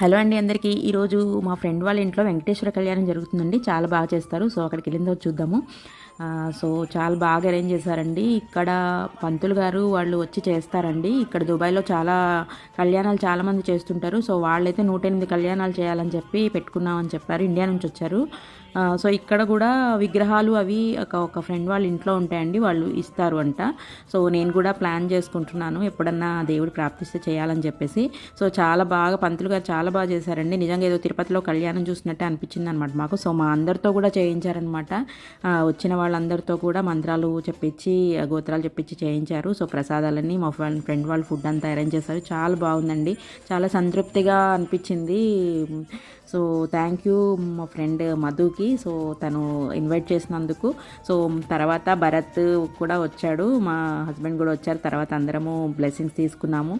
Hello అండి అందరికీ. ఈరోజు మా ఫ్రెండ్ వాళ్ళ ఇంట్లో వెంకటేశ్వర కళ్యాణం జరుగుతుందండి. చాలా బాగా చేస్తారు. సో అక్కడికి వెళ్ళిందో చూద్దాము. సో చాలా బాగా అరేంజ్ చేశారండి. ఇక్కడ పంతులు గారు వాళ్ళు వచ్చి చేస్తారండి. ఇక్కడ దుబాయ్లో చాలా కళ్యాణాలు చాలామంది చేస్తుంటారు. సో వాళ్ళైతే 108 కళ్యాణాలు చేయాలని చెప్పి పెట్టుకున్నామని చెప్పారు. ఇండియా నుంచి వచ్చారు. సో ఇక్కడ కూడా విగ్రహాలు అవి ఒక ఫ్రెండ్ వాళ్ళ ఇంట్లో ఉంటాయండి. వాళ్ళు ఇస్తారు అంట. సో నేను కూడా ప్లాన్ చేసుకుంటున్నాను ఎప్పుడన్నా దేవుడు ప్రాప్తిస్తే చేయాలని చెప్పేసి. సో చాలా బాగా పంతులు గారు చాలా బాగా చేశారండి. నిజంగా ఏదో తిరుపతిలో కళ్యాణం చూసినట్టే అనిపించింది అనమాట మాకు. సో మా అందరితో కూడా చేయించారనమాట. వచ్చిన వాళ్ళందరితో కూడా మంత్రాలు చెప్పించి గోత్రాలు చెప్పించి చేయించారు. సో ప్రసాదాలన్నీ మా ఫ్రెండ్ వాళ్ళు ఫుడ్ అంతా అరేంజ్ చేశారు. చాలా బాగుందండి. చాలా సంతృప్తిగా అనిపించింది. సో థ్యాంక్ యూ మా ఫ్రెండ్ మధుకి. సో తను ఇన్వైట్ చేసినందుకు. సో తర్వాత భరత్ కూడా వచ్చాడు, మా హస్బెండ్ కూడా వచ్చారు. తర్వాత అందరము బ్లెస్సింగ్స్ తీసుకున్నాము.